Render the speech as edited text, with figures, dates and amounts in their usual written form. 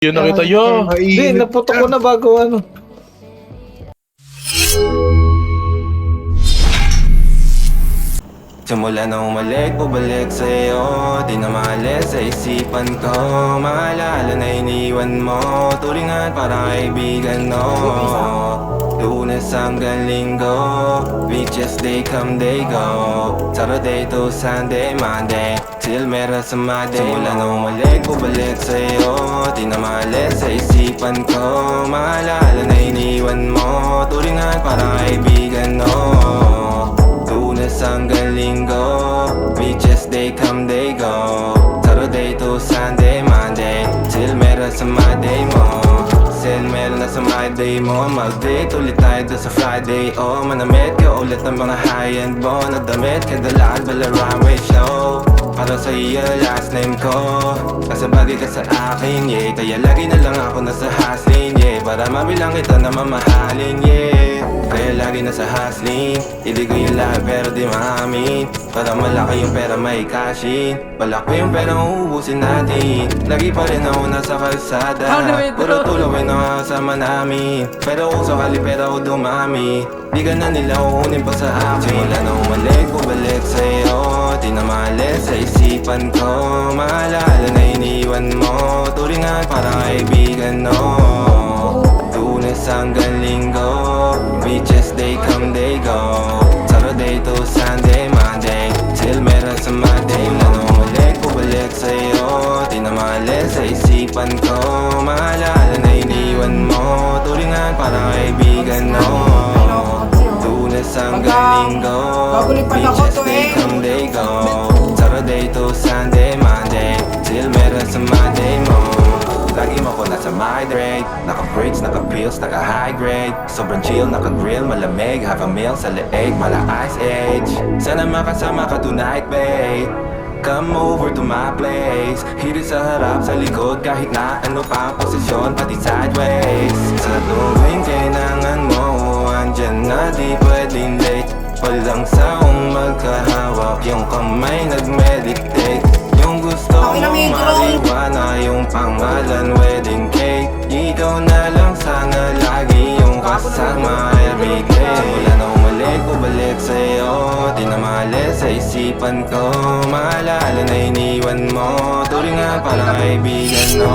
Yun nakita yo. Hindi, naputo ko na bago ano. Simula nung umalik, bumalik sa'yo. Di na maalis sa isipan ko. Maalala na iniwan mo. Turingan parang kaibigan, no. Lunes hanggang linggo, beaches they come, they go. Saturday to Sunday, Monday, till meron sa Monday. Simula nung umalik, bumalik sa'yo. Di na maalis sa isipan ko. Maalala na iniwan mo. Turingan parang kaibigan, no. Lunes hanggang linggo, beaches they come, they go. Saturday to Sunday, Monday, till meron sa Monday mo. Till meron na sa Monday mo. Mag-date ulit tayo doon sa Friday. Oh, manamit ka ulit ng mga high-end mo. Nagdamit ka dalaan bala runway show. Para sa iyo last name ko. Kasi bagay ka sa akin, yeah. Kaya lagi na lang ako nasa hustling, yeah. Para mabilang kita na mamahalin, yeah. Kaya lagi nasa hustling. Hindi ko yung lahat pero di maamin. Para malaki yung pera may cashin. Balak ko yung pera uubusin natin. Lagi pa rin ako nasa kalsada. Puro tulawin ang kasama namin. Pero kung sakali pera ko dumami, di ka na nila uunin pa sa akin. Simula na umalik, bumalik sa'yo. Di na maalis sa isipan ko. Maalala na iniwan mo. Turingan parang kaibigan, no. Lunes hanggang linggo, beaches they come, they go. Saturday to Sunday, Monday, till meron sa Monday. Mula nung umalik, bumalik sa'yo. Di na maalis sa isipan ko. Maalala na iniwan mo. Turingan parang kaibigan, no. Lunes hanggang linggo, beaches they come, they go. Saturday to Sunday, Monday, till meron sa Monday mo. Lagi mo ko nasa migrate. Naka-braids, naka-pills, naka-high grade. Sobrang chill, naka-grill, malamig. Have a meal sa leeg, mala ice age. Sana makasama ka tonight, babe. Come over to my place. Hirit sa harap, sa likod, kahit na ano pa ang posisyon, pati sideways. Sa tuwing kailangan mo, andyan na di pwedeng late. Walang saong magkahawak, yung kamay nag-meditate. Yung gusto mong mariwana, yung pangalan wedding cake. Ikaw na lang sana lagi yung kasama everyday. Simula na umalik, bumalik sa'yo. Di na maalis sa isipan ko. Maalala na iniwan mo. Turingan parang kaibigan, no.